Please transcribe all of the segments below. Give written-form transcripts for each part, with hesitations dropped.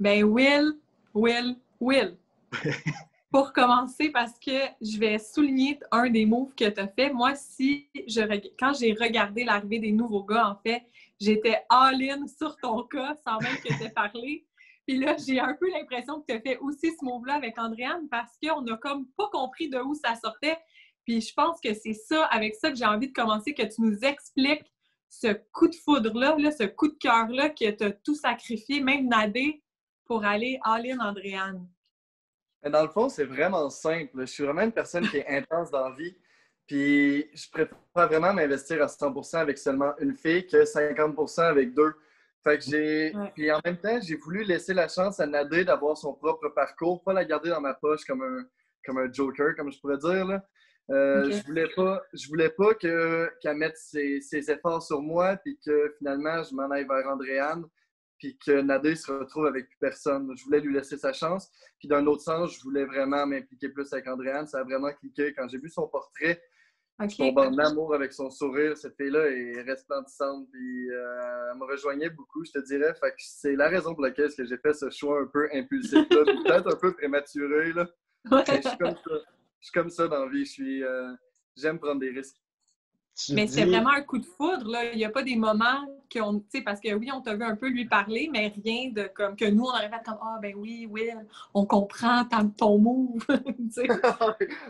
Ben Will. Pour commencer, parce que je vais souligner un des moves que tu as fait. Moi, quand j'ai regardé l'arrivée des nouveaux gars, en fait, j'étais all-in sur ton cas sans même que tu aies parlé. Puis là, j'ai un peu l'impression que tu as fait aussi ce move-là avec Andréane parce qu'on n'a comme pas compris de où ça sortait. Puis je pense que c'est ça, avec ça que j'ai envie de commencer, que tu nous expliques ce coup de foudre-là, ce coup de cœur-là, que tu as tout sacrifié, même Nadé, pour aller all-in Andréane. Mais dans le fond, c'est vraiment simple. Je suis vraiment une personne qui est intense dans la vie. Puis je préfère vraiment m'investir à 100% avec seulement une fille que 50% avec deux. Fait que Ouais. Puis en même temps, j'ai voulu laisser la chance à Nadé d'avoir son propre parcours, pas la garder dans ma poche comme un joker, comme je pourrais dire, là. OK. Je voulais pas qu'elle mette ses efforts sur moi, puis que finalement, je m'en aille vers Andréane, puis que Nadé se retrouve avec plus personne. Je voulais lui laisser sa chance. Puis d'un autre sens, je voulais vraiment m'impliquer plus avec Andréane. Ça a vraiment cliqué. Quand j'ai vu son portrait, je OK. tombe en amour avec son sourire. Cette fille-là est resplendissante. Puis elle me rejoignait beaucoup, je te dirais. Fait que c'est la raison pour laquelle j'ai fait ce choix un peu impulsif-là. Peut-être un peu prématuré, là. Mais je suis comme ça. Je suis comme ça dans la vie. J'aime prendre des risques. Tu Mais c'était dis, vraiment un coup de foudre, là. Il n'y a pas des moments qu'on, tu sais, parce que oui, on t'a vu un peu lui parler, mais rien de comme que nous, on aurait fait comme, ah, ben oui, Will, on comprend ton move, tu sais.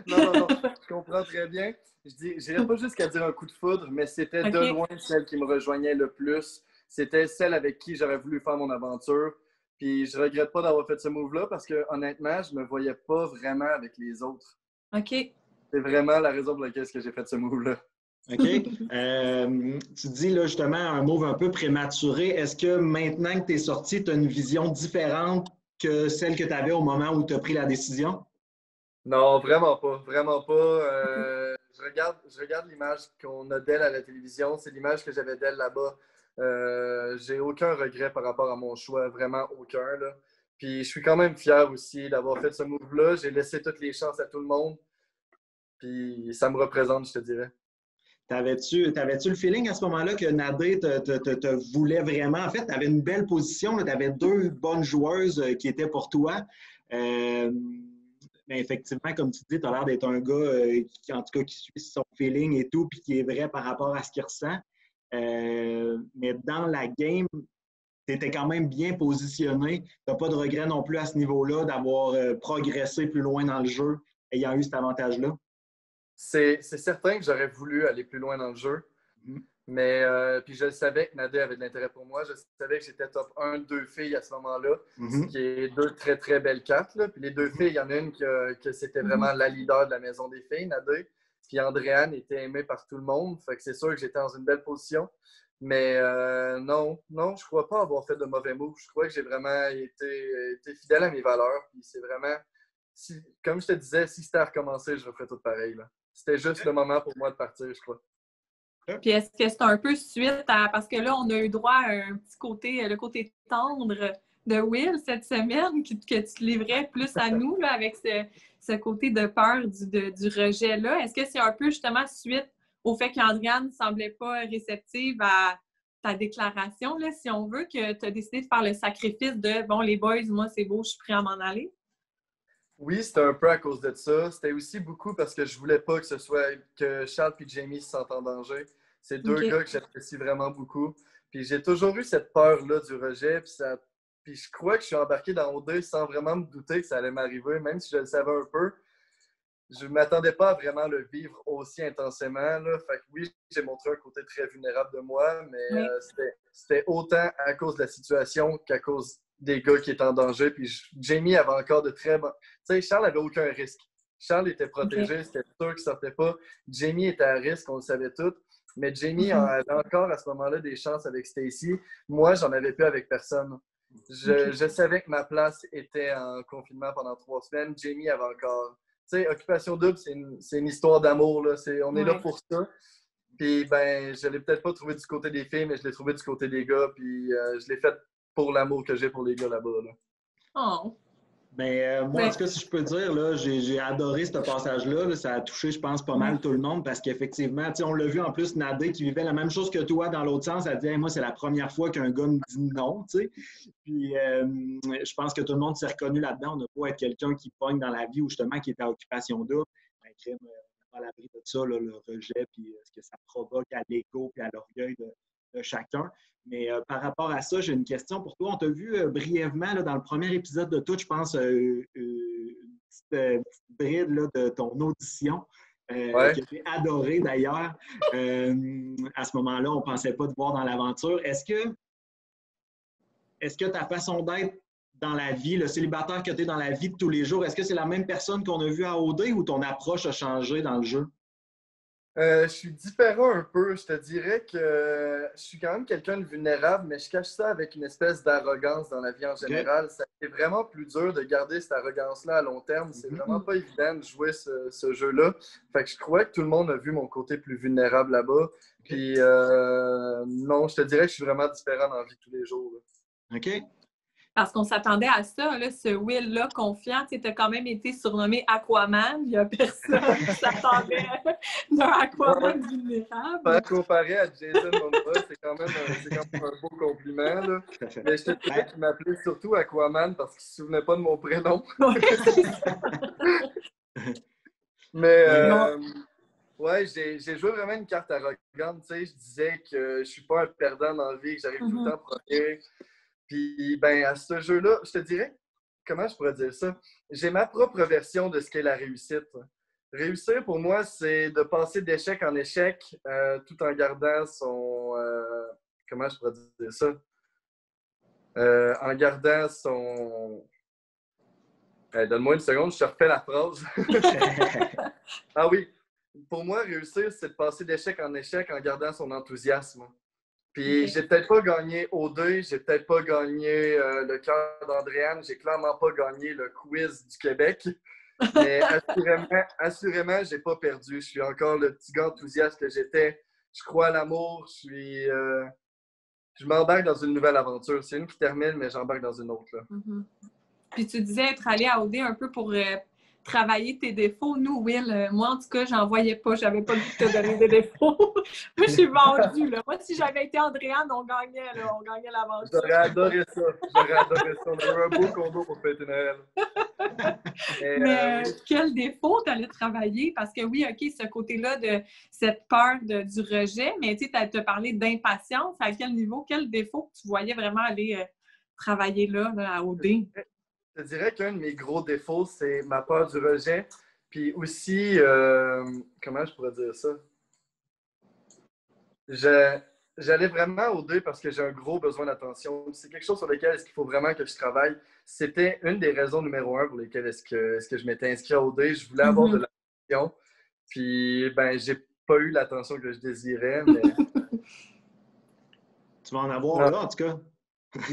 Non, je comprends très bien. J'irais pas jusqu'à dire un coup de foudre, mais c'était de OK. loin celle qui me rejoignait le plus. C'était celle avec qui j'aurais voulu faire mon aventure. Puis je regrette pas d'avoir fait ce move-là parce que honnêtement, je me voyais pas vraiment avec les autres. OK. C'est vraiment la raison pour laquelle j'ai fait ce move-là. OK. Tu dis là justement un move un peu prématuré. Est-ce que maintenant que tu es sorti, tu as une vision différente que celle que tu avais au moment où tu as pris la décision? Non, vraiment pas. Vraiment pas. Je regarde l'image qu'on a d'elle à la télévision. C'est l'image que j'avais d'elle là-bas. J'ai aucun regret par rapport à mon choix. Vraiment aucun, là. Puis je suis quand même fier aussi d'avoir fait ce move-là. J'ai laissé toutes les chances à tout le monde. Puis ça me représente, je te dirais. T'avais-tu le feeling à ce moment-là que Nadé te voulait vraiment? En fait, tu avais une belle position, tu avais deux bonnes joueuses qui étaient pour toi. Mais effectivement, comme tu dis, tu as l'air d'être un gars qui, en tout cas, qui suit son feeling et tout, puis qui est vrai par rapport à ce qu'il ressent. Mais dans la game, tu étais quand même bien positionné. Tu n'as pas de regret non plus à ce niveau-là d'avoir progressé plus loin dans le jeu, ayant eu cet avantage-là. C'est certain que j'aurais voulu aller plus loin dans le jeu. Mm-hmm. Mais puis je savais que Nadia avait de l'intérêt pour moi. Je savais que j'étais top 1, deux filles à ce moment-là, ce Mm-hmm. qui est deux très, très belles cartes. Là. Puis les deux filles, il y en a une que c'était vraiment la leader de la maison des filles, Nadia. Puis Andréane était aimée par tout le monde. Fait que c'est sûr que j'étais dans une belle position. Mais non, je crois pas avoir fait de mauvais moves. Je crois que j'ai vraiment été fidèle à mes valeurs. Puis c'est vraiment, comme je te disais, si c'était à recommencer, je referais tout pareil. Là. C'était juste le moment pour moi de partir, je crois. Puis est-ce que c'est un peu suite à... Parce que là, on a eu droit à un petit côté, le côté tendre de Will cette semaine, que tu livrais plus à nous, là, avec ce côté de peur du rejet-là. Est-ce que c'est un peu justement suite au fait qu'Andréane ne semblait pas réceptive à ta déclaration, là, si on veut, que tu as décidé de faire le sacrifice de, bon, les boys, moi, c'est beau, je suis prêt à m'en aller? Oui, c'était un peu à cause de ça. C'était aussi beaucoup parce que je voulais pas que ce soit que Charles et Jamie se sentent en danger. C'est deux OK. gars que j'apprécie vraiment beaucoup. Puis j'ai toujours eu cette peur-là du rejet. Puis je crois que je suis embarqué dans O2 sans vraiment me douter que ça allait m'arriver, même si je le savais un peu. Je ne m'attendais pas à vraiment le vivre aussi intensément. Là. Fait que oui, j'ai montré un côté très vulnérable de moi, mais Oui. c'était autant à cause de la situation qu'à cause des gars qui étaient en danger. Puis Jamie avait encore de très bons... Tu sais, Charles avait aucun risque. Charles était OK. protégé, c'était sûr qu'il ne sortait pas. Jamie était à risque, on le savait tous. Mais Jamie Mhm. avait encore à ce moment-là des chances avec Stacy. Moi, j'en avais plus avec personne. OK. Je savais que ma place était en confinement pendant 3 semaines. Jamie avait encore tu sais, Occupation Double, c'est une histoire d'amour. Là. On est là Ouais. pour ça. Puis, ben, je l'ai peut-être pas trouvé du côté des filles, mais je l'ai trouvé du côté des gars. Puis, je l'ai fait pour l'amour que j'ai pour les gars là-bas. Là. Oh. Mais moi, en Ouais. tout cas, si je peux dire, là, j'ai adoré ce passage-là. Là. Ça a touché, je pense, pas mal tout le monde parce qu'effectivement, on l'a vu en plus, Nadé qui vivait la même chose que toi dans l'autre sens. Elle dit hey, moi, c'est la première fois qu'un gars me dit non. T'sais. Puis je pense que tout le monde s'est reconnu là-dedans. On n'a pas être quelqu'un qui pogne dans la vie ou justement qui est à occupation double. Ben, crème, à l'abri de ça, là, le rejet, puis ce que ça provoque à l'ego et à l'orgueil de chacun. Mais par rapport à ça, j'ai une question pour toi. On t'a vu brièvement là, dans le premier épisode de tout, je pense, une petite bride là, de ton audition. Ouais. Que j'ai adoré d'ailleurs. À ce moment-là, on ne pensait pas te voir dans l'aventure. Est-ce que ta façon d'être dans la vie, le célibataire que tu es dans la vie de tous les jours, est-ce que c'est la même personne qu'on a vu à OD ou ton approche a changé dans le jeu? Je suis différent un peu. Je te dirais que je suis quand même quelqu'un de vulnérable, mais je cache ça avec une espèce d'arrogance dans la vie en général. Ça est vraiment plus dur de garder cette arrogance-là à long terme. C'est vraiment pas évident de jouer ce jeu-là. Fait que je crois que tout le monde a vu mon côté plus vulnérable là-bas. Puis non, je te dirais que je suis vraiment différent dans la vie de tous les jours. Là. OK. Parce qu'on s'attendait à ça, là, ce Will-là confiant. Tu as quand même été surnommé Aquaman. Il n'y a personne qui s'attendait d'un Aquaman vulnérable. Faire comparer à Jason Momoa, c'est quand même un beau compliment. Là. Mais je te dirais qu'il m'appelait surtout Aquaman parce qu'il ne se souvenait pas de mon prénom. Mais ouais, j'ai joué vraiment une carte arrogante. Tu sais, je disais que je suis pas un perdant dans la vie, que j'arrive tout le temps premier. Puis, ben, à ce jeu-là, je te dirais, comment je pourrais dire ça? J'ai ma propre version de ce qu'est la réussite. Réussir, pour moi, c'est de passer d'échec en échec tout en gardant son... comment je pourrais dire ça? En gardant son... donne-moi une seconde, je te refais la phrase. Ah oui, pour moi, réussir, c'est de passer d'échec en échec en gardant son enthousiasme. Puis j'ai peut-être pas gagné O2, j'ai peut-être pas gagné le cœur d'Andréane, j'ai clairement pas gagné le quiz du Québec. Mais assurément, j'ai pas perdu. Je suis encore le petit gars enthousiaste que j'étais. Je crois à l'amour, je m'embarque dans une nouvelle aventure. C'est une qui termine, mais j'embarque dans une autre. Là. Puis tu disais être allé à OD un peu pour travailler tes défauts. Nous, Will, moi, en tout cas, j'en voyais pas. J'avais pas le goût de te donner des défauts. Moi, je suis vendue, là. Moi, si j'avais été Andréane, on gagnait l'aventure. J'aurais adoré ça. On aurait un beau combo pour fêter Noël. Mais quel défaut tu allais travailler? Parce que oui, OK, ce côté-là de cette peur du rejet, mais tu sais, tu as parlé d'impatience. À quel niveau, quel défaut que tu voyais vraiment aller travailler là, à OD? Je dirais qu'un de mes gros défauts, c'est ma peur du rejet. Puis aussi, comment je pourrais dire ça? J'allais vraiment au 2 parce que j'ai un gros besoin d'attention. C'est quelque chose sur lequel il faut vraiment que je travaille. C'était une des raisons numéro 1 pour lesquelles est-ce que je m'étais inscrit au 2. Je voulais avoir de l'attention. Puis, ben, j'ai pas eu l'attention que je désirais, mais... Tu vas en avoir là, en tout cas.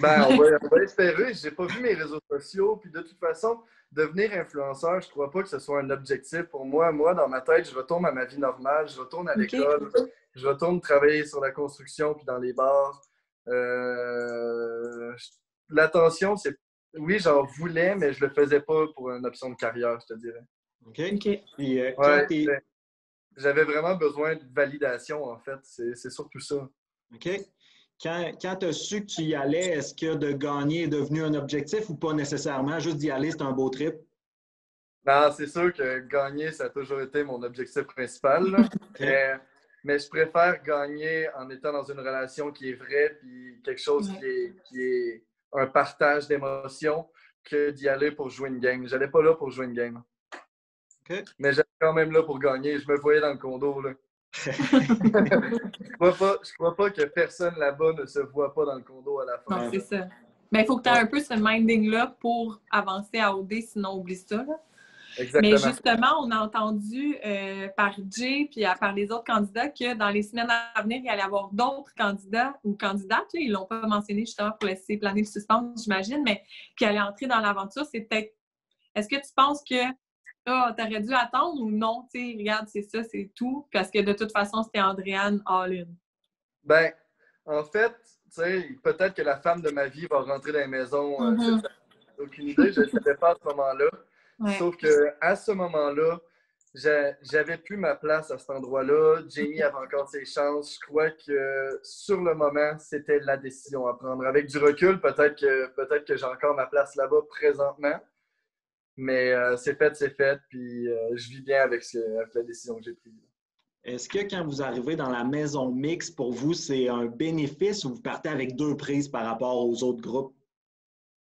Ben, on va espérer. J'ai pas vu mes réseaux sociaux. Puis de toute façon, devenir influenceur, je crois pas que ce soit un objectif pour moi. Moi, dans ma tête, je retourne à ma vie normale. Je retourne à l'école. Je retourne travailler sur la construction puis dans les bars. L'attention, c'est... Oui, j'en voulais, mais je le faisais pas pour une option de carrière, je te dirais. OK. Puis, ouais, j'avais vraiment besoin de validation, en fait. C'est surtout ça. OK. Quand tu as su que tu y allais, est-ce que de gagner est devenu un objectif ou pas nécessairement? Juste d'y aller, c'est un beau trip? Non, c'est sûr que gagner, ça a toujours été mon objectif principal. Okay. Mais je préfère gagner en étant dans une relation qui est vraie puis quelque chose qui est un partage d'émotions que d'y aller pour jouer une game. J'allais pas là pour jouer une game. Okay. Mais j'allais quand même là pour gagner. Je me voyais dans le condo, là. Je crois pas que personne là-bas ne se voit pas dans le condo à la fin. Non, c'est ça. Mais il faut que tu aies un peu ce minding-là pour avancer à OD, sinon oublie ça. Là. Exactement. Mais justement, on a entendu par Jay puis par les autres candidats que dans les semaines à venir, il y allait y avoir d'autres candidats ou candidates. Là, ils ne l'ont pas mentionné justement pour laisser planer le suspense, j'imagine, mais qui allaient entrer dans l'aventure. C'est peut-être. Est-ce que tu penses que tu aurais dû attendre ou non? T'sais, regarde, c'est ça, c'est tout. Parce que de toute façon, c'était Andréane all-in. Ben, en fait, tu sais, peut-être que la femme de ma vie va rentrer dans la maison. aucune idée. Je ne savais pas à ce moment-là. Ouais. Sauf qu'à ce moment-là, j'avais plus ma place à cet endroit-là. Jamie avait encore ses chances. Je crois que sur le moment, c'était la décision à prendre. Avec du recul, peut-être que j'ai encore ma place là-bas présentement. Mais c'est fait. Puis je vis bien avec la décision que j'ai prise. Est-ce que quand vous arrivez dans la maison mixte, pour vous, c'est un bénéfice ou vous partez avec 2 prises par rapport aux autres groupes?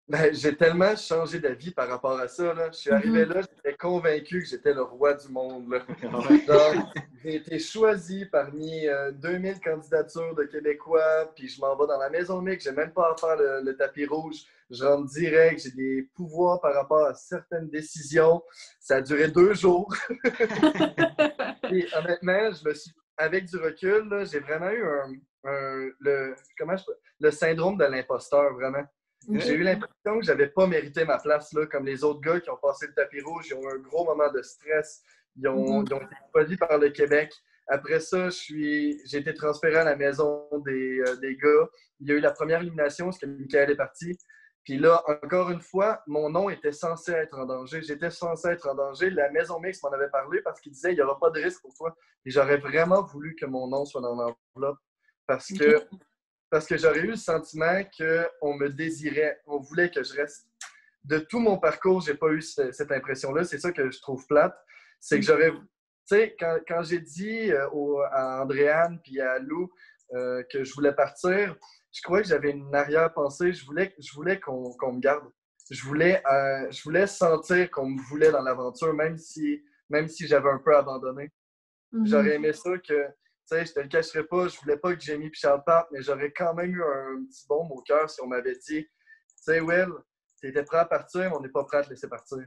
Ben, j'ai tellement changé d'avis par rapport à ça. Là. Je suis arrivé là, j'étais convaincu que j'étais le roi du monde. Là. Donc, j'ai été choisi parmi 2000 candidatures de Québécois, puis je m'en vais dans la maison mixte, j'ai même pas à faire le tapis rouge. Je rentre direct, j'ai des pouvoirs par rapport à certaines décisions. Ça a duré 2 jours. Et honnêtement, avec du recul, là, j'ai vraiment eu le syndrome de l'imposteur, vraiment. J'ai eu l'impression que j'avais pas mérité ma place, là, comme les autres gars qui ont passé le tapis rouge. Ils ont eu un gros moment de stress. Ils ont été choisis par le Québec. Après ça, j'ai été transféré à la maison des gars. Il y a eu la première élimination, parce que Michael est parti. Puis là, encore une fois, mon nom était censé être en danger. J'étais censé être en danger. La maison mixte m'en avait parlé parce qu'il disait il n'y aura pas de risque pour toi. Et j'aurais vraiment voulu que mon nom soit dans l'enveloppe parce que j'aurais eu le sentiment qu'on me désirait, on voulait que je reste. De tout mon parcours, j'ai pas eu cette impression-là. C'est ça que je trouve plate. C'est que j'aurais... Tu sais, quand j'ai dit à Andréane puis à Lou que je voulais partir, je crois que j'avais une arrière-pensée. Je voulais qu'on me garde. Je voulais sentir qu'on me voulait dans l'aventure, même si j'avais un peu abandonné. J'aurais aimé ça que... Tu sais, je te le cacherai pas, je voulais pas que Jamie et Charles partent, mais j'aurais quand même eu un petit baume au cœur si on m'avait dit, tu sais, Will, tu étais prêt à partir, mais on n'est pas prêt à te laisser partir.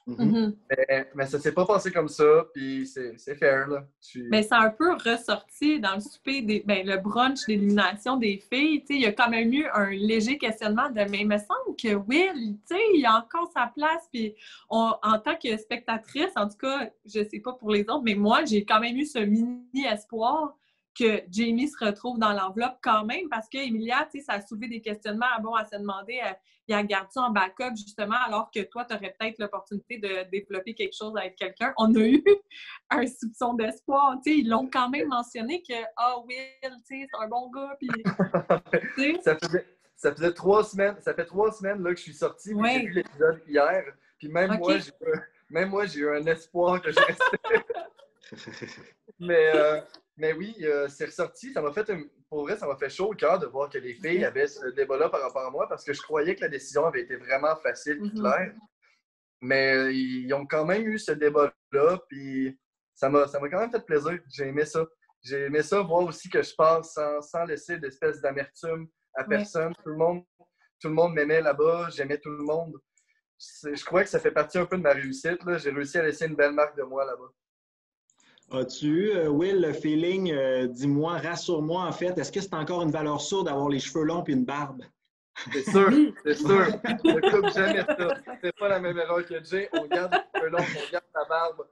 Mais ça s'est pas passé comme ça, puis c'est fair, là. Mais c'est un peu ressorti dans le souper, le brunch d'élimination des filles. Tu sais, il y a quand même eu un léger questionnement de « mais il me semble que Will, tu sais, il a encore sa place. » Puis en tant que spectatrice, en tout cas, je sais pas pour les autres, mais moi, j'ai quand même eu ce mini-espoir que Jamie se retrouve dans l'enveloppe quand même, parce que Emilia, tu sais, ça a soulevé des questionnements. Bon, à se demander, il a gardé en backup, justement, alors que toi, tu aurais peut-être l'opportunité de développer quelque chose avec quelqu'un. On a eu un soupçon d'espoir. Tu sais, ils l'ont quand même mentionné que « Ah, Will, tu sais, c'est un bon gars. » Puis, ça faisait 3 semaines. Ça fait 3 semaines là, que je suis sorti, puis j'ai vu l'épisode hier. Puis même moi, j'ai eu un espoir que je restais. Mais oui, c'est ressorti. Pour vrai, ça m'a fait chaud au cœur de voir que les filles avaient ce débat-là par rapport à moi parce que je croyais que la décision avait été vraiment facile et claire. Mais ils ont quand même eu ce débat-là, puis ça m'a quand même fait plaisir. J'ai aimé ça. J'ai aimé ça, voir aussi que je passe sans laisser d'espèce d'amertume à personne. Tout le monde m'aimait là-bas, j'aimais tout le monde. Je crois que ça fait partie un peu de ma réussite. Là. J'ai réussi à laisser une belle marque de moi là-bas. As-tu eu, Will, le feeling, dis-moi, rassure-moi en fait, est-ce que c'est encore une valeur sûre d'avoir les cheveux longs et une barbe? C'est sûr, c'est sûr. Je ne coupe jamais ça. C'est pas la même erreur que Jay. On garde les cheveux longs, on garde la barbe.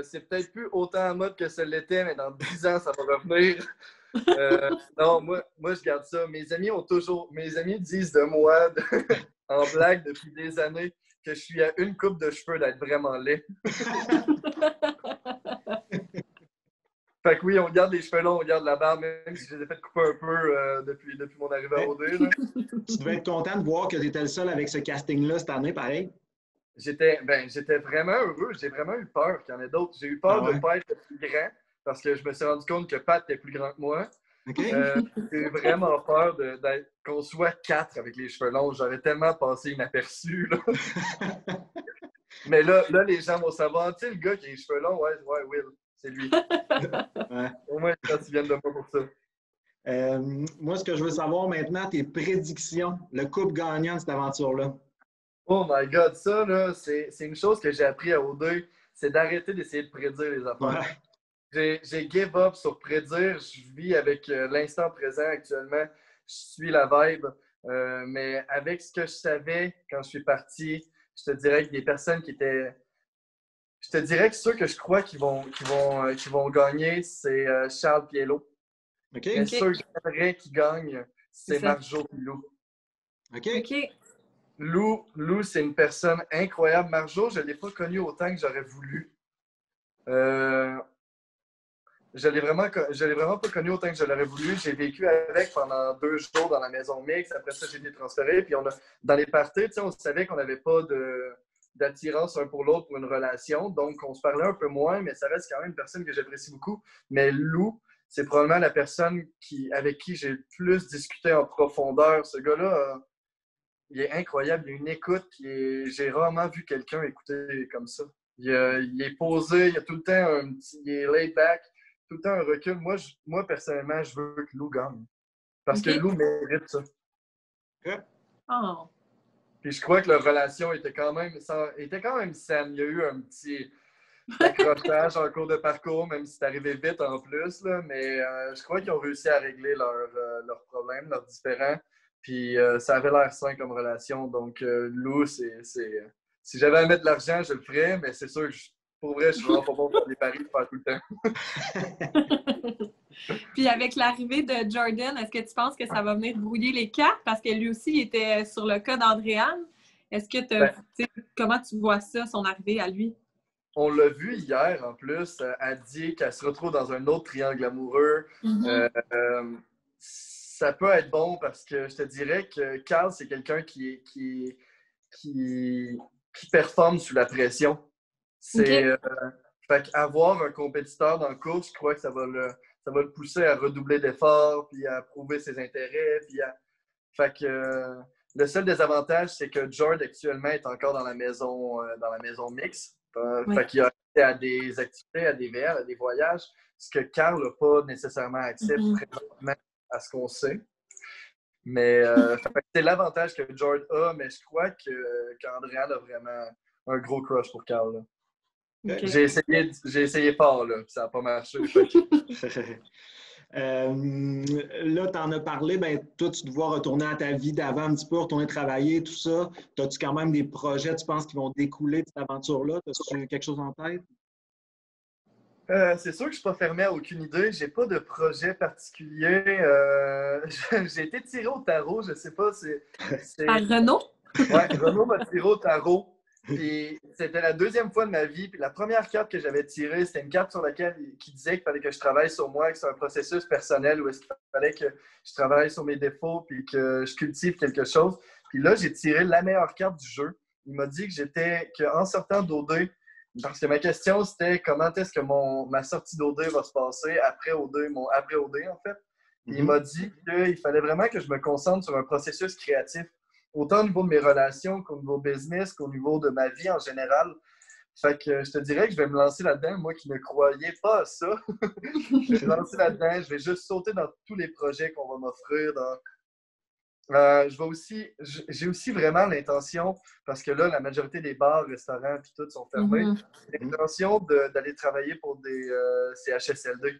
C'est peut-être plus autant en mode que ça l'était, mais dans 10 ans, ça va revenir. Non, moi, je garde ça. Mes amis disent de moi, en blague depuis des années, que je suis à une coupe de cheveux d'être vraiment laid. Fait que oui, on garde les cheveux longs, on garde la barbe, même si je les ai fait couper un peu depuis mon arrivée à OD. Là. Tu devais être content de voir que tu étais le seul avec ce casting-là cette année, pareil? J'étais vraiment heureux. J'ai vraiment eu peur qu'il y en ait d'autres. J'ai eu peur de ne pas être le plus grand parce que je me suis rendu compte que Pat était plus grand que moi. Okay. J'ai eu vraiment peur qu'on soit 4 avec les cheveux longs. J'aurais tellement passé inaperçu. Là. Mais là, les gens vont savoir. Tu sais, le gars qui a les cheveux longs, ouais, Will, c'est lui. Au moins, quand tu viens de moi pour ça. Moi, ce que je veux savoir maintenant, tes prédictions, le couple gagnant de cette aventure-là. Oh my God, ça, là, c'est une chose que j'ai appris à O2, c'est d'arrêter d'essayer de prédire les affaires. J'ai give up sur prédire. Je vis avec l'instant présent actuellement. Je suis la vibe. Mais avec ce que je savais quand je suis parti, je te dirais que des personnes qui étaient... Je te dirais que ceux que je crois qui vont gagner, c'est Charles Piello. Mais ceux que j'aimerais qui gagnent, c'est Marjo Pilou. OK. Lou, c'est une personne incroyable. Marjo, je ne l'ai pas connue autant que j'aurais voulu. Je l'ai vraiment pas connu autant que je l'aurais voulu. J'ai vécu avec pendant 2 jours dans la maison mixte. Après ça, j'ai été transféré. Puis dans les parties, on savait qu'on n'avait pas d'attirance un pour l'autre pour une relation. Donc, on se parlait un peu moins, mais ça reste quand même une personne que j'apprécie beaucoup. Mais Lou, c'est probablement la personne avec qui j'ai le plus discuté en profondeur. Ce gars-là, il est incroyable. Il a une écoute j'ai rarement vu quelqu'un écouter comme ça. Il est posé, il a tout le temps il est laid back, tout le temps un recul. Moi personnellement, je veux que Lou gagne. Parce que Lou mérite ça. Oh. Puis je crois que leur relation était quand même saine. Il y a eu un petit accrochage en cours de parcours, même si c'est arrivé vite en plus. Là, mais je crois qu'ils ont réussi à régler leurs problèmes, leurs différends. Puis ça avait l'air sain comme relation. Donc Lou, si j'avais à mettre de l'argent, je le ferais, mais c'est sûr que pour vrai, je suis vraiment pas bon pour les paris de faire tout le temps. Puis avec l'arrivée de Jordan, est-ce que tu penses que ça va venir brouiller les cartes? Parce que lui aussi, il était sur le cas d'Andréane. Est-ce que comment tu vois ça, son arrivée à lui? On l'a vu hier, en plus. Elle dit qu'elle se retrouve dans un autre triangle amoureux. Ça peut être bon parce que je te dirais que Carl, c'est quelqu'un qui performe sous la pression. Fait qu'avoir un compétiteur dans le cours, je crois que ça va le pousser à redoubler d'efforts, puis à prouver ses intérêts. Fait que le seul désavantage, c'est que Jord actuellement est encore dans la maison mixte. Fait qu'il a accès à des activités, à des VR, à des voyages, ce que Carl n'a pas nécessairement accès présentement à ce qu'on sait. Mais c'est l'avantage que Jord a, mais je crois qu'Andréane a vraiment un gros crush pour Carl. Okay. J'ai essayé fort, là, puis ça n'a pas marché. Là, tu en as parlé, toi, tu dois retourner à ta vie d'avant un petit peu, retourner travailler, tout ça. As-tu quand même des projets, tu penses, qui vont découler de cette aventure-là? As-tu quelque chose en tête? C'est sûr que je ne suis pas fermé à aucune idée. Je n'ai pas de projet particulier. J'ai été tiré au tarot, je ne sais pas. Par Renaud? Oui, Renaud m'a tiré au tarot. Puis c'était la deuxième fois de ma vie. Puis la première carte que j'avais tirée, c'était une carte sur laquelle qui disait qu'il fallait que je travaille sur moi, que c'est un processus personnel où est-ce qu'il fallait que je travaille sur mes défauts puis que je cultive quelque chose. Puis là, j'ai tiré la meilleure carte du jeu. Il m'a dit qu'en sortant d'OD, parce que ma question, c'était comment est-ce que ma sortie d'OD va se passer après OD, mon après-OD, en fait. Puis il m'a dit qu'il fallait vraiment que je me concentre sur un processus créatif, autant au niveau de mes relations qu'au niveau business, qu'au niveau de ma vie en général. Fait que je te dirais que je vais me lancer là-dedans, moi qui ne croyais pas à ça. Je vais me lancer là-dedans, je vais juste sauter dans tous les projets qu'on va m'offrir. J'ai aussi vraiment l'intention, parce que là, la majorité des bars, restaurants et tout sont fermés, l'intention d'aller travailler pour des CHSLD.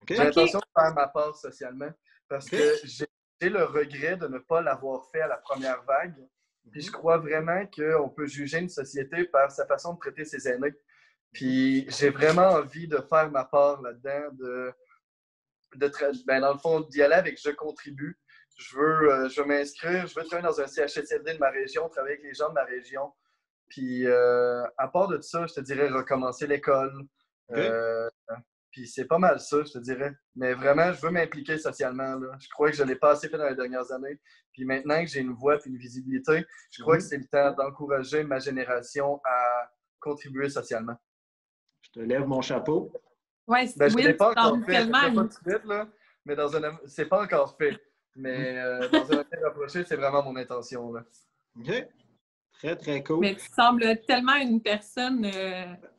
Okay. J'ai l'intention de faire ma part socialement, parce que j'ai le regret de ne pas l'avoir fait à la première vague. Puis je crois vraiment qu'on peut juger une société par sa façon de traiter ses aînés. Puis j'ai vraiment envie de faire ma part là-dedans, dans le fond, d'y aller avec « je contribue ». Je veux m'inscrire, je veux travailler dans un CHSLD de ma région, travailler avec les gens de ma région. Puis à part de ça, je te dirais recommencer l'école. Puis c'est pas mal ça, je te dirais. Mais vraiment, je veux m'impliquer socialement. Là. Je crois que je ne l'ai pas assez fait dans les dernières années. Puis maintenant que j'ai une voix et une visibilité, je crois que c'est le temps d'encourager ma génération à contribuer socialement. Je te lève mon chapeau. Oui, je ne l'ai pas encore fait. Pas tout de suite, là, mais c'est pas encore fait. Mais dans un avenir rapproché, c'est vraiment mon intention. Là. OK. Très, très cool. Mais tu sembles tellement une personne...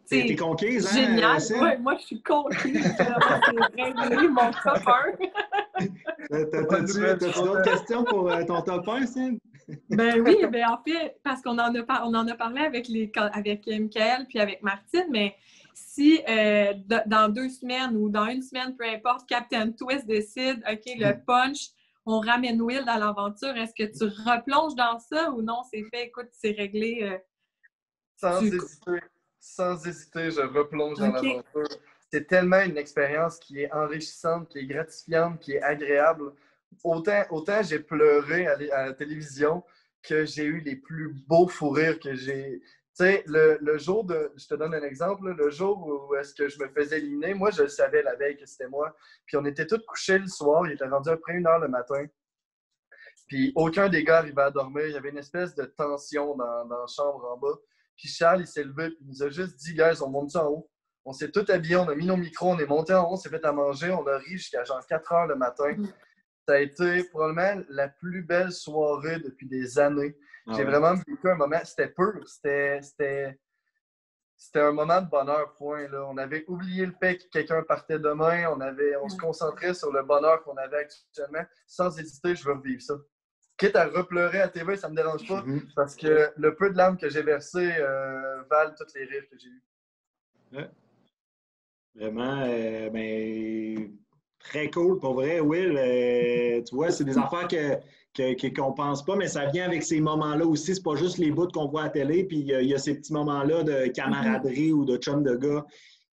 T'es conquise, hein? Génial! Ouais, moi, je suis conquise. C'est réglé mon top 1. T'as-tu d'autres questions pour ton top 1, Cine? Ben oui, en fait, parce qu'on en a parlé avec Michael puis avec Martine, mais si dans 2 semaines ou dans 1 semaine, peu importe, Captain Twist décide, OK, le punch, on ramène Will dans l'aventure, est-ce que tu replonges dans ça ou non? C'est fait, écoute, c'est réglé. Sans hésiter, je replonge dans l'aventure. C'est tellement une expérience qui est enrichissante, qui est gratifiante, qui est agréable. Autant j'ai pleuré à la télévision que j'ai eu les plus beaux fous rires que j'ai. Tu sais, le jour de. Je te donne un exemple, là, le jour où est-ce que je me faisais éliminer, moi, je le savais la veille que c'était moi. Puis on était tous couchés le soir, il était rendu après 1h le matin. Puis aucun des gars arrivait à dormir. Il y avait une espèce de tension dans la chambre en bas. Puis Charles, il s'est levé, puis il nous a juste dit, guys, on monte ça en haut. On s'est tous habillés, on a mis nos micros, on est monté en haut, on s'est fait à manger, on a ri jusqu'à genre 4h le matin. Ça a été probablement la plus belle soirée depuis des années. J'ai vraiment vécu un moment, c'était pur, c'était un moment de bonheur, point. Là. On avait oublié le fait que quelqu'un partait demain, on se concentrait sur le bonheur qu'on avait actuellement. Sans hésiter, je veux revivre ça. Quitte à repleurer à TV, ça ne me dérange pas, parce que le peu de larmes que j'ai versées valent tous les rires que j'ai eus. Ouais. Vraiment, très cool, pour vrai, Will. Tu vois, c'est des affaires qu'on ne pense pas, mais ça vient avec ces moments-là aussi. C'est pas juste les bouts qu'on voit à la télé, puis il y a ces petits moments-là de camaraderie ou de chum de gars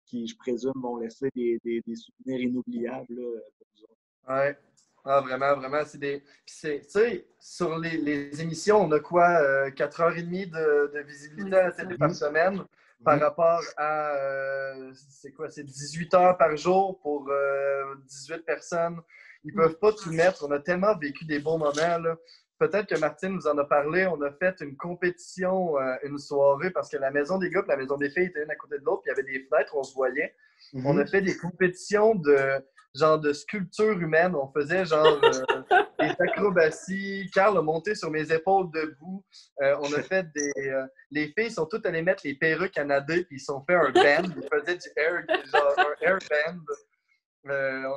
qui, je présume, vont laisser des souvenirs inoubliables là, pour nous autres. Ouais. Ah, vraiment, vraiment. Tu sais, sur les émissions, on a quoi? 4h30 de visibilité à la télé par semaine par rapport à, c'est quoi? C'est 18 heures par jour pour 18 personnes. Ils ne peuvent pas tout mettre. On a tellement vécu des bons moments, là. Peut-être que Martine nous en a parlé. On a fait une compétition, une soirée, parce que la maison des gars et la maison des filles étaient une à côté de l'autre, puis il y avait des fenêtres, on se voyait. On a fait des compétitions de sculpture humaine. On faisait des acrobaties. Carl a monté sur mes épaules debout. On a fait les filles sont toutes allées mettre les perruques à nader, puis ils sont fait un band. Ils faisaient un air band.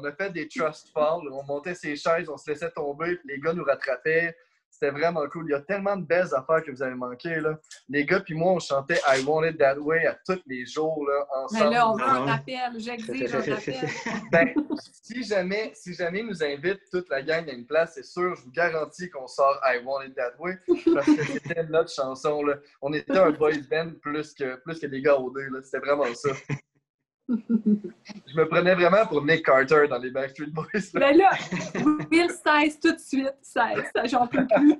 On a fait des trust falls. On montait ses chaises, on se laissait tomber, puis les gars nous rattrapaient. C'était vraiment cool. Il y a tellement de belles affaires que vous avez manquées. Là. Les gars puis moi, on chantait « I Want It That Way » à tous les jours là, ensemble. Mais là, on veut un rappel. J'exige un rappel. Ben, si jamais ils nous invitent toute la gang à une place, c'est sûr, je vous garantis qu'on sort « I Want It That Way » parce que c'était notre chanson. Là. On était un boys band plus que des gars au deux. C'était vraiment ça. Je me prenais vraiment pour Nick Carter dans les Backstreet Boys. Mais là, Will 16 tout de suite. 16, j'en peux plus.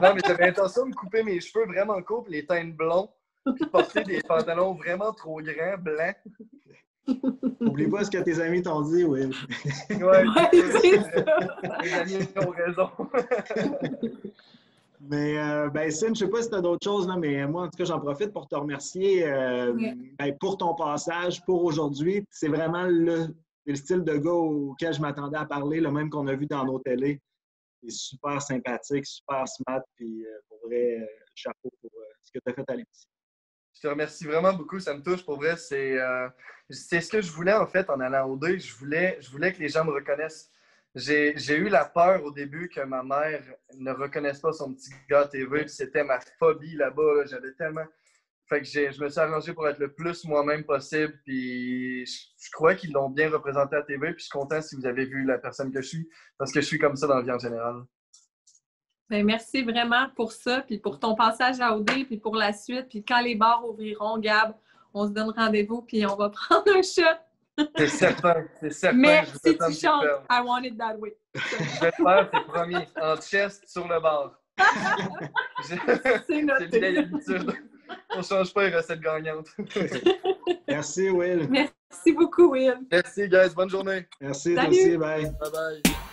Non, mais j'avais l'intention de couper mes cheveux vraiment courts, les teindre blonds, puis porter des pantalons vraiment trop grands, blancs. Oublie pas ce que tes amis t'ont dit, Will. Ouais, c'est ça. Les amis ont raison. Mais, Sin, je sais pas si tu as d'autres choses, là, mais moi, en tout cas, j'en profite pour te remercier pour ton passage, pour aujourd'hui. C'est vraiment le style de gars auquel je m'attendais à parler, le même qu'on a vu dans nos télés. Il est super sympathique, super smart, puis pour vrai, chapeau pour ce que tu as fait à l'émission. Je te remercie vraiment beaucoup, ça me touche. Pour vrai, c'est ce que je voulais, en fait, en allant au deuil. Je voulais que les gens me reconnaissent. J'ai eu la peur au début que ma mère ne reconnaisse pas son petit gars à TV. C'était ma phobie là-bas. Là. J'avais tellement... Fait que je me suis arrangé pour être le plus moi-même possible. Puis je crois qu'ils l'ont bien représenté à TV. Puis je suis content si vous avez vu la personne que je suis. Parce que je suis comme ça dans la vie en général. Bien, merci vraiment pour ça. Puis pour ton passage à OD. Puis pour la suite. Puis quand les bars ouvriront, Gab, on se donne rendez-vous. Puis on va prendre un shot. C'est certain, c'est certain. Mais si tu chantes « I want it that way ». Je vais le faire, c'est promis. En chest, sur le bar. C'est noté. C'est vieille habitude. On ne change pas les recettes gagnantes. Merci, Will. Merci beaucoup, Will. Merci, guys. Bonne journée. Merci, Salut. merci. Bye. Bye-bye.